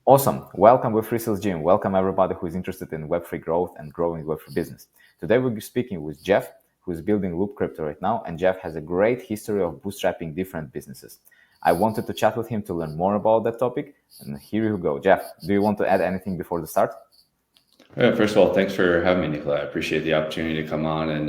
Awesome. Welcome Web3 Sales Gym. Welcome everybody who is interested in Web3 growth and growing Web3 business. Today we'll be speaking with Jeff, who is building Loop Crypto right now, and Jeff has a great history of bootstrapping different businesses. I wanted to chat with him to learn more about that topic, and here you go. Jeff, do you want to add anything before the start? Yeah, first of all, thanks for having me, Nicolai. I appreciate the opportunity to come on and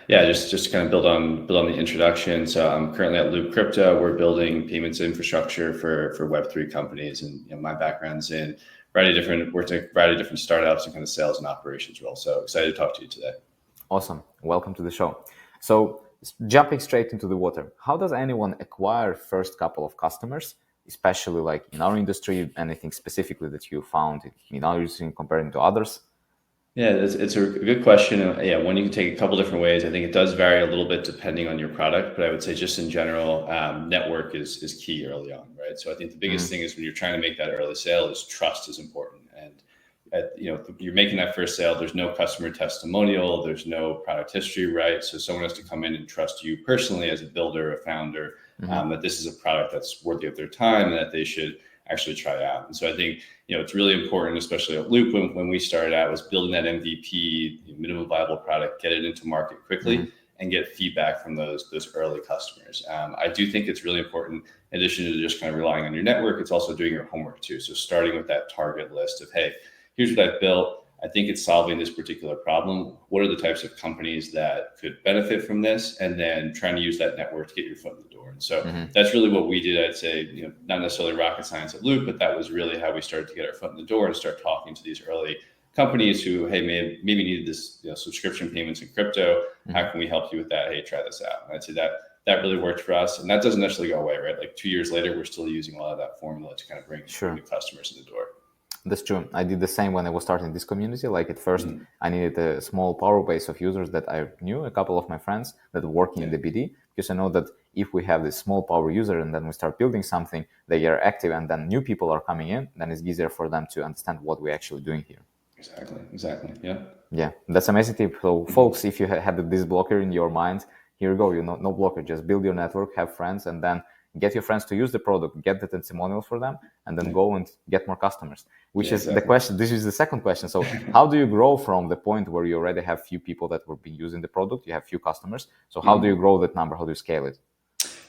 just to kind of build on the introduction. So I'm currently at Loop Crypto. We're building payments infrastructure for Web3 companies, and my background's in worked in a variety of different startups and kind of sales and operations roles. So excited to talk to you today. Awesome. Welcome to the show. So jumping straight into the water, how does anyone acquire first couple of customers, especially like in our industry, anything specifically that you found in our industry comparing to others? Yeah, it's a good question. Yeah, one you can take a couple different ways. I think it does vary a little bit depending on your product, but I would say just in general, network is key early on, right? So I think the biggest thing is when you're trying to make that early sale is trust is important. And you're making that first sale, there's no customer testimonial, there's no product history, right? So someone has to come in and trust you personally as a builder, a founder, that this is a product that's worthy of their time and that they should actually try out. And so I think it's really important, especially at Loop, when we started out, was building that MVP, minimum viable product, get it into market quickly, and get feedback from those early customers. I do think it's really important, in addition to just kind of relying on your network, it's also doing your homework too. So starting with that target list of, hey, here's what I've built. I think it's solving this particular problem. What are the types of companies that could benefit from this? And then trying to use that network to get your foot in the door. And so that's really what we did. I'd say, not necessarily rocket science at Loop, but that was really how we started to get our foot in the door and start talking to these early companies who, hey, maybe needed this subscription payments in crypto. How can we help you with that? Hey, try this out. And I'd say that really worked for us. And that doesn't necessarily go away, right? Like 2 years later, we're still using a lot of that formula to kind of bring new customers in the door. That's true. I did the same when I was starting this community. Like at first, I needed a small power base of users that I knew, a couple of my friends that were working in the BD, because I know that if we have this small power user and then we start building something, they are active and then new people are coming in, then it's easier for them to understand what we're actually doing here. Exactly. Yeah. Yeah, that's amazing tip. So folks, if you had this blocker in your mind, here you go, no blocker, just build your network, have friends, and then get your friends to use the product, get the testimonials for them, and then go and get more customers, which is the question. This is the second question. So how do you grow from the point where you already have few people that will be using the product, you have few customers. So how do you grow that number? How do you scale it?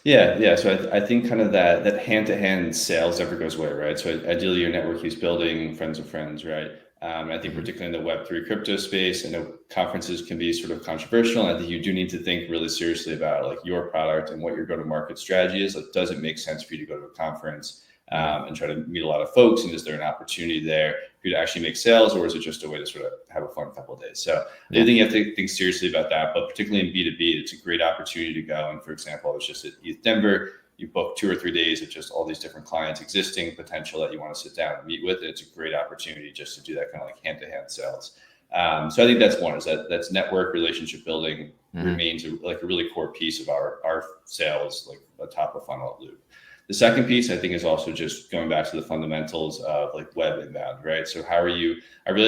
Yeah. So I think kind of that hand-to-hand sales never goes away, right? So ideally your network is building friends of friends, right? I think particularly in the Web3 crypto space, I know conferences can be sort of controversial. And I think you do need to think really seriously about like your product and what your go-to-market strategy is. Like, does it make sense for you to go to a conference and try to meet a lot of folks? And is there an opportunity there for you to actually make sales, or is it just a way to sort of have a fun couple of days? So I think you have to think seriously about that, but particularly in B2B, it's a great opportunity to go. And for example, I was just at ETH Denver. You book 2 or 3 days of just all these different clients, existing potential that you want to sit down and meet with. And it's a great opportunity just to do that kind of like hand-to-hand sales. So I think that's one, is that's network relationship building remains like a really core piece of our sales, like a top of funnel at Loop. The second piece I think is also just going back to the fundamentals of like web inbound, right? So I really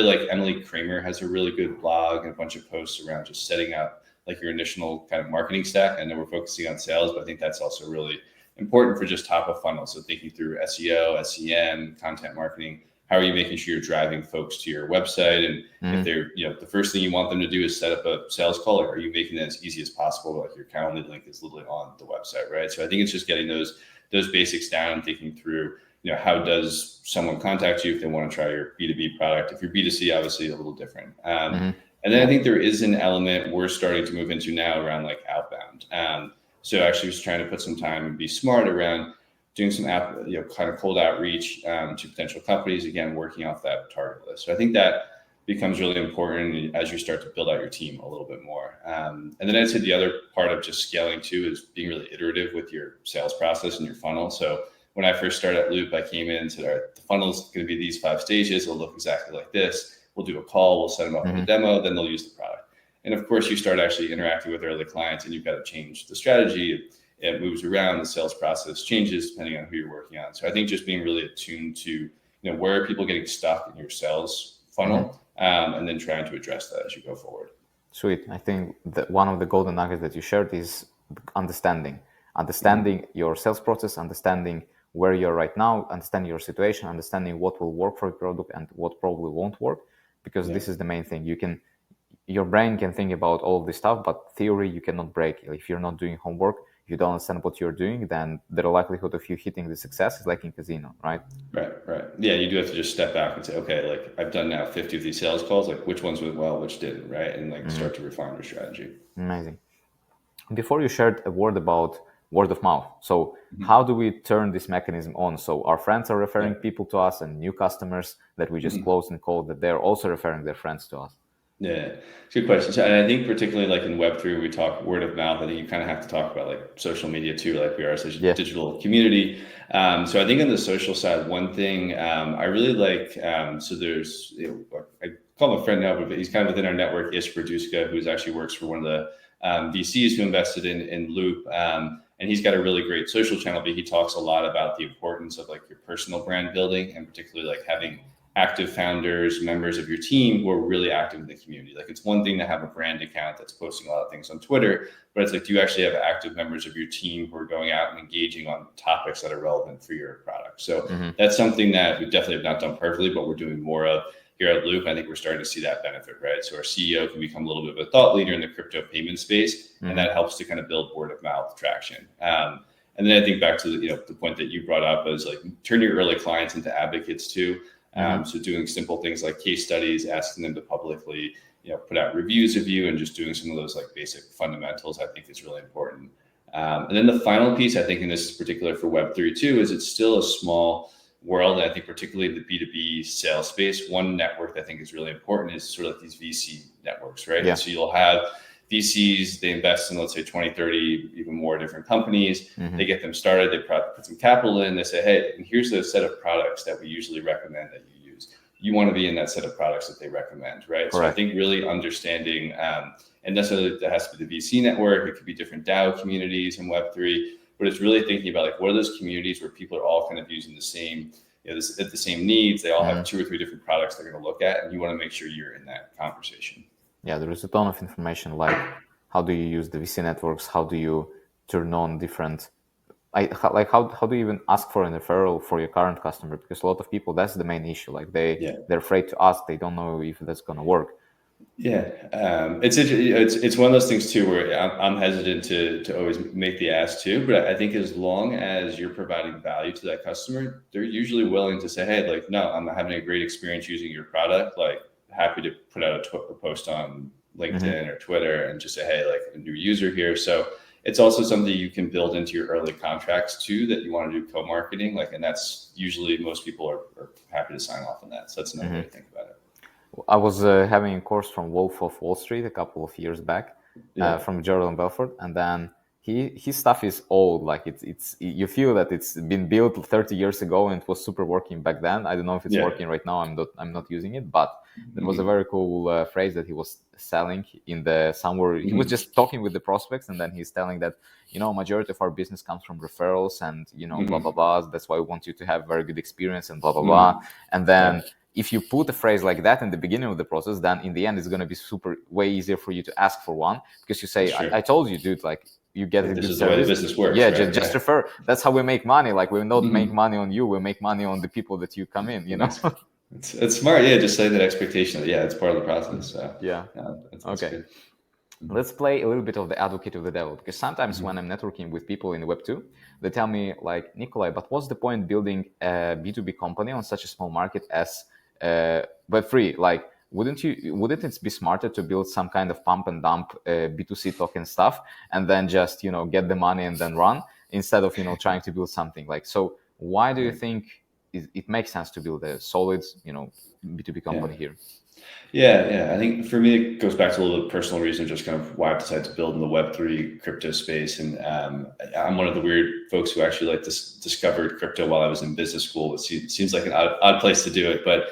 like Emily Kramer has a really good blog and a bunch of posts around just setting up like your initial kind of marketing stack. I know we're focusing on sales, but I think that's also really important for just top of funnel. So thinking through SEO, SEM, content marketing, how are you making sure you're driving folks to your website? And if they're, the first thing you want them to do is set up a sales call, or are you making it as easy as possible? Like your Calendly link is literally on the website, right? So I think it's just getting those basics down and thinking through, how does someone contact you if they want to try your B2B product? If you're B2C, obviously a little different. And then I think there is an element we're starting to move into now around like outbound. So actually just trying to put some time and be smart around doing some kind of cold outreach to potential companies, again, working off that target list. So I think that becomes really important as you start to build out your team a little bit more. And then I'd say the other part of just scaling too is being really iterative with your sales process and your funnel. So when I first started at Loop, I came in and said, all right, the funnel is going to be these 5 stages. It'll look exactly like this. We'll do a call. We'll set them up with a demo. Then they'll use the product. And of course, you start actually interacting with early clients and you've got to change the strategy. It moves around, the sales process changes depending on who you're working on. So I think just being really attuned to, where are people getting stuck in your sales funnel, and then trying to address that as you go forward. Sweet. I think that one of the golden nuggets that you shared is understanding your sales process, understanding where you're right now, understanding your situation, understanding what will work for your product and what probably won't work, because this is the main thing. Your brain can think about all of this stuff, but theory you cannot break. If you're not doing homework, if you don't understand what you're doing, then the likelihood of you hitting the success is like in casino, right? Right. Yeah, you do have to just step back and say, okay, like I've done now 50 of these sales calls, like which ones went well, which didn't, right? And like start to refine your strategy. Amazing. Before you shared a word about word of mouth. So Mm-hmm. how do we turn this mechanism on? So our friends are referring people to us, and new customers that we just closed and called, that they're also referring their friends to us. Yeah, good question. So, and I think particularly like in Web3, we talk word of mouth. I think you kind of have to talk about like social media too, like we are such a digital community. So I think on the social side, one thing I really like, so there's, I call him a friend now, but he's kind of within our network, Ish Produska, who's actually works for one of the VCs who invested in Loop. And he's got a really great social channel, but he talks a lot about the importance of like your personal brand building, and particularly like having active founders, members of your team who are really active in the community. Like it's one thing to have a brand account that's posting a lot of things on Twitter, but it's like, do you actually have active members of your team who are going out and engaging on topics that are relevant for your product? So that's something that we definitely have not done perfectly, but we're doing more of here at Loop. I think we're starting to see that benefit, right? So our CEO can become a little bit of a thought leader in the crypto payment space, and that helps to kind of build word of mouth traction. And then I think back to the point that you brought up is like turn your early clients into advocates too. So doing simple things like case studies, asking them to publicly, put out reviews of you, and just doing some of those like basic fundamentals, I think is really important. And then the final piece, I think, and this is particular for Web3 too, is it's still a small world. And I think particularly in the B2B sales space, one network that I think is really important is sort of like these VC networks, right? Yeah. And so you'll have VCs, they invest in, let's say 20, 30, even more different companies. They get them started, they put some capital in, they say, hey, and here's the set of products that we usually recommend that you use. You want to be in that set of products that they recommend, right? Correct. So I think really understanding, and necessarily that has to be the VC network, it could be different DAO communities in Web3, but it's really thinking about like, what are those communities where people are all kind of using the same, the same needs, they all have 2 or 3 different products they're going to look at, and you want to make sure you're in that conversation. Yeah, there is a ton of information, like how do you use the VC networks? How do you turn on different, how do you even ask for an referral for your current customer? Because a lot of people, that's the main issue. Like they're afraid to ask. They don't know if that's going to work. Yeah, it's one of those things too where I'm hesitant to always make the ask too, but I think as long as you're providing value to that customer, they're usually willing to say, hey, like, no, I'm having a great experience using your product. Like, happy to put out a post on LinkedIn or Twitter and just say, hey, like a new user here. So it's also something you can build into your early contracts too, that you want to do co-marketing. Like, and that's usually most people are happy to sign off on that. So that's another way to think about it. I was having a course from Wolf of Wall Street a couple of years back, from Jordan Belfort, and then his stuff is old. Like it's you feel that it's been built 30 years ago and it was super working back then. I don't know if it's working right now. I'm not using it, but there was a very cool phrase that he was selling in the somewhere. He was just talking with the prospects, and then he's telling that majority of our business comes from referrals, and blah blah blah. That's why we want you to have very good experience and blah blah blah. And then if you put a phrase like that in the beginning of the process, then in the end, it's going to be way easier for you to ask for one, because you say, I told you, dude, like you get a good service. This is the way the business works. Yeah, right? just refer. That's how we make money. Like we don't make money on you. We make money on the people that you come in, It's smart. Yeah. Just setting that expectation. Yeah. It's part of the process. So that's okay. Good. Let's play a little bit of the advocate of the devil, because sometimes when I'm networking with people in Web2, they tell me like, Nicolai, but what's the point building a B2B company on such a small market as Web3? Like, wouldn't it be smarter to build some kind of pump and dump B2C token stuff and then just, get the money and then run, instead of, trying to build something like, so why do you think it makes sense to build a solid, B2B company here? Yeah. I think for me, it goes back to a little bit of personal reason, just kind of why I decided to build in the Web3 crypto space. And I'm one of the weird folks who actually discovered crypto while I was in business school. It seems like an odd place to do it, but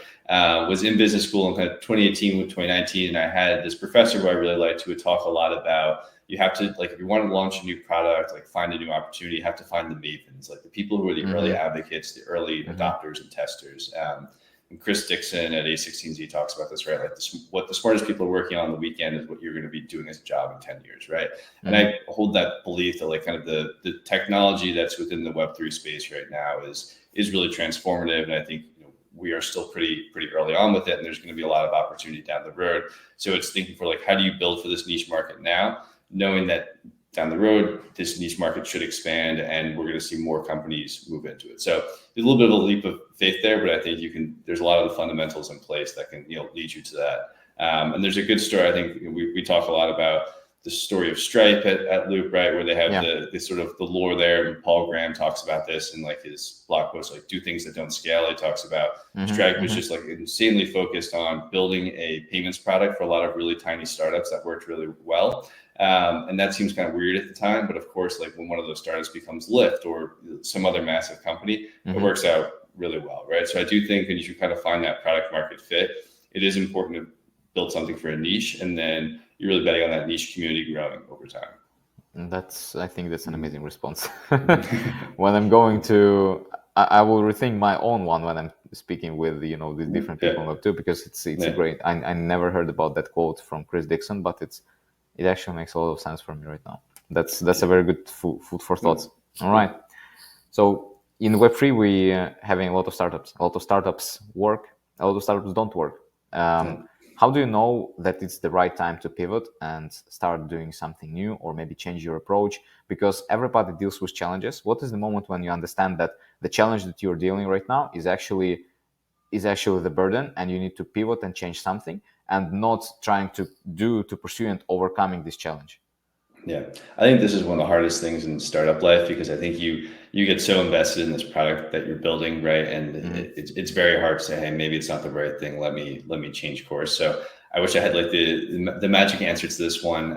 was in business school in kind of 2018 with 2019. And I had this professor who I really liked who would talk a lot about, you have to, like, if you want to launch a new product, like find a new opportunity, you have to find the mavens, like the people who are the early advocates, the early adopters and testers. And Chris Dixon at A16Z talks about this, right? Like what the smartest people are working on the weekend is what you're going to be doing as a job in 10 years, right? And I hold that belief that like kind of the technology that's within the Web3 space right now is really transformative. And I think we are still pretty early on with it, and there's going to be a lot of opportunity down the road. So it's thinking for like, how do you build for this niche market now, knowing that down the road, this niche market should expand and we're going to see more companies move into it. So there's a little bit of a leap of faith there, but I think there's a lot of the fundamentals in place that can, lead you to that. And there's a good story. I think we talk a lot about the story of Stripe at Loop, right? Where they have the sort of the lore there. And Paul Graham talks about this in like his blog post, like do things that don't scale. He talks about Stripe was just like insanely focused on building a payments product for a lot of really tiny startups that worked really well. And that seems kind of weird at the time, but of course, like when one of those startups becomes Lyft or some other massive company, it works out really well, right? So I do think that you should kind of find that product market fit. It is important to build something for a niche, and then you're really betting on that niche community growing over time. And I think that's an amazing response. When I'm going to, I will rethink my own one when I'm speaking with, the different people on Web2, because it's a great, I never heard about that quote from Chris Dixon, but it actually makes a lot of sense for me right now. That's a very good food for thoughts. All right. So in Web3, we having a lot of startups. A lot of startups work. A lot of startups don't work. How do you know that it's the right time to pivot and start doing something new, or maybe change your approach? Because everybody deals with challenges. What is the moment when you understand that the challenge that you're dealing right now is actually the burden, and you need to pivot and change something, and not trying to pursue and overcoming this challenge? Yeah, I think this is one of the hardest things in startup life, because I think you get so invested in this product that you're building, right? And it's very hard to say, hey, maybe it's not the right thing. Let me change course. So I wish I had like the magic answer to this one.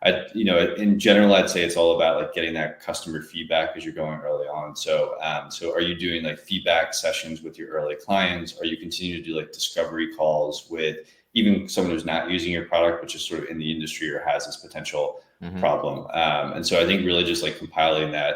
In general, I'd say it's all about like getting that customer feedback as you're going early on. So are you doing like feedback sessions with your early clients? Are you continuing to do like discovery calls with even someone who's not using your product, but just sort of in the industry or has this potential problem? And so I think really just like compiling that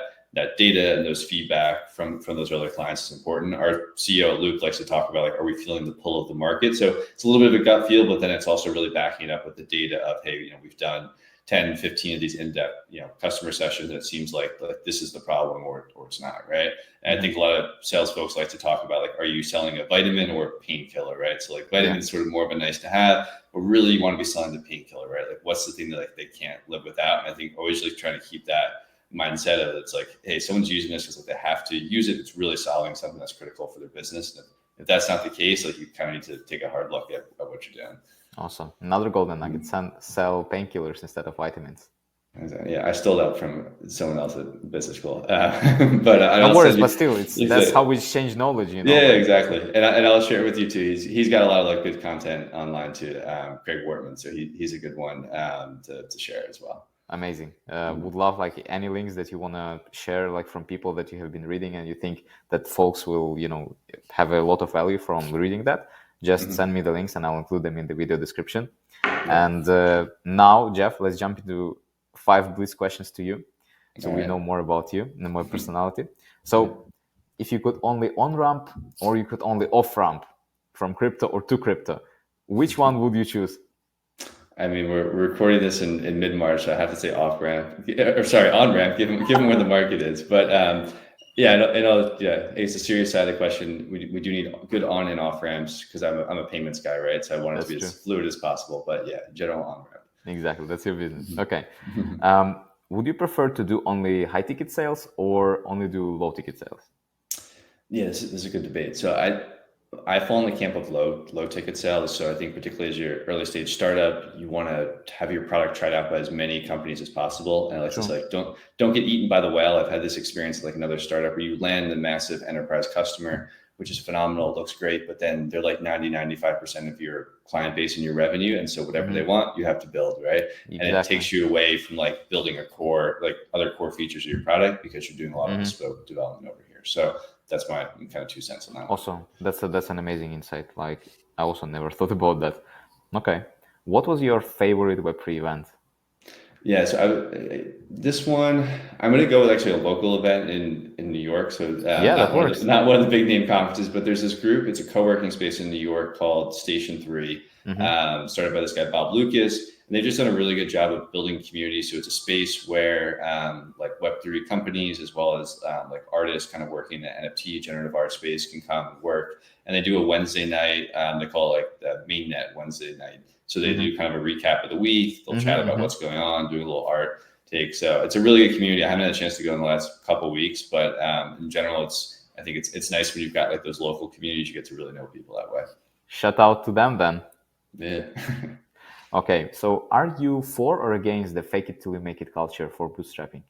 data and those feedback from those other clients is important. Our CEO at Loop likes to talk about like, are we feeling the pull of the market? So it's a little bit of a gut feel, but then it's also really backing it up with the data of, hey, we've done 10, 15 of these in-depth, customer sessions, and it seems like this is the problem or it's not, right? And I think a lot of sales folks like to talk about like, are you selling a vitamin or a painkiller, right? So like vitamin is sort of more of a nice to have, but really you want to be selling the painkiller, right? Like what's the thing that like they can't live without? And I think always like trying to keep that mindset of it's like, hey, someone's using this because like they have to use it. It's really solving something that's critical for their business. And if that's not the case, like you kind of need to take a hard look at what you're doing. Awesome. Another golden nugget: sell painkillers instead of vitamins. Yeah, I stole that from someone else at business school. But no worries, but still, that's how we exchange knowledge, Yeah, exactly. And I'll share it with you too. He's got a lot of like good content online too. Craig Wortman, so he's a good one to share as well. Amazing. Would love like any links that you want to share, like from people that you have been reading and you think that folks will, have a lot of value from reading that. Just send me the links and I'll include them in the video description. And now, Jeff, let's jump into 5 blitz questions to you, so we know more about you and more personality. So if you could only on-ramp or you could only off-ramp from crypto or to crypto, which one would you choose? I mean, we're recording this in mid-March, so I have to say off-ramp, or sorry, on-ramp, given where the market is. But it's a serious side of the question. We do need good on and off ramps, because I'm a payments guy, right? So I want it to be as fluid as possible. But yeah, general on ramp. Exactly, that's your business. Okay. Would you prefer to do only high ticket sales or only do low ticket sales? Yeah, this is a good debate. So I fall in the camp of low ticket sales. So I think particularly as your early stage startup, you want to have your product tried out by as many companies as possible. And I like to say, don't get eaten by the whale. I've had this experience like another startup where you land a massive enterprise customer, which is phenomenal. It looks great, but then they're like 95% of your client base and your revenue. And so whatever they want, you have to build, right? Exactly. And it takes you away from like building a core, like other core features of your product, because you're doing a lot of bespoke development over here. So that's my kind of 2 cents on that. Awesome. That's an amazing insight. Like I also never thought about that. Okay. What was your favorite Web3 event? Yeah, so this one, I'm going to go with actually a local event in New York. So Yeah, that not one of works. the not one of the big name conferences, but there's this group. It's a co-working space in New York called Station 3, Mm-hmm. started by this guy Bob Lucas, and they've just done a really good job of building community. So it's a space where like Web3 companies as well as like artists kind of working in the NFT generative art space can come and work. And they do a Wednesday night. They call it like the mainnet Wednesday night. So they do kind of a recap of the week. They'll chat about what's going on, do a little art take. So it's a really good community. I haven't had a chance to go in the last couple of weeks, but in general, I think it's nice when you've got like those local communities. You get to really know people that way. Shout out to them then. Yeah. Okay, so are you for or against the fake it till you make it culture for bootstrapping?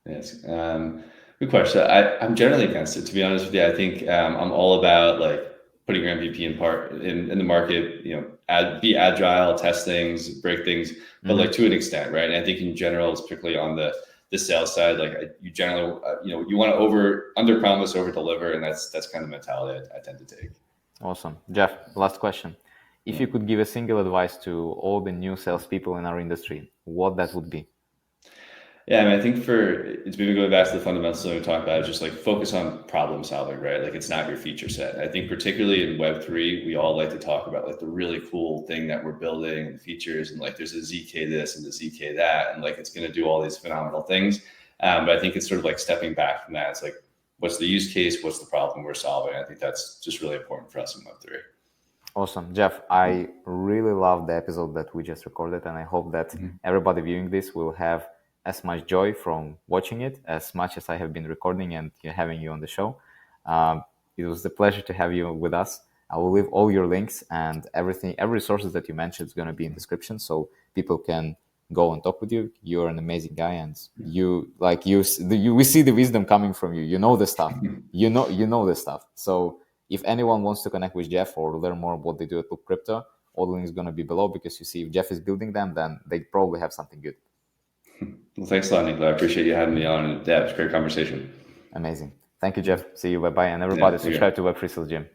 Yes. Good question. I'm generally against it, to be honest with you. I think I'm all about like putting your MVP in the market, be agile, test things, break things, but like to an extent, right? And I think in general, it's particularly on the sales side, like you generally, you want to under promise, over deliver. And that's kind of the mentality I tend to take. Awesome. Jeff, last question. If you could give a single advice to all the new salespeople in our industry, what that would be? Yeah, I mean, I think it's maybe going back to the fundamentals that we talked about, is just like focus on problem solving, right? Like it's not your feature set. I think particularly in Web3, we all like to talk about like the really cool thing that we're building and the features, and like there's a ZK this and the ZK that, and like it's going to do all these phenomenal things. But I think it's sort of like stepping back from that. It's like, what's the use case? What's the problem we're solving? I think that's just really important for us in Web3. Awesome. Jeff, I really love the episode that we just recorded, and I hope that everybody viewing this will have as much joy from watching it as much as I have been recording and having you on the show. It was a pleasure to have you with us. I will leave all your links and every resources that you mentioned is going to be in the description, so people can go and talk with you. You're an amazing guy, and we see the wisdom coming from you. You know the stuff. You know the stuff. So if anyone wants to connect with Jeff or learn more about what they do at Loop Crypto, all the links is going to be below, because you see if Jeff is building them, then they probably have something good. Well, thanks a lot, Nicolai. I appreciate you having me on. And yeah, it was a great conversation. Amazing. Thank you, Jeff. See you. Bye-bye. And everybody, subscribe to Web3 Sales Gym.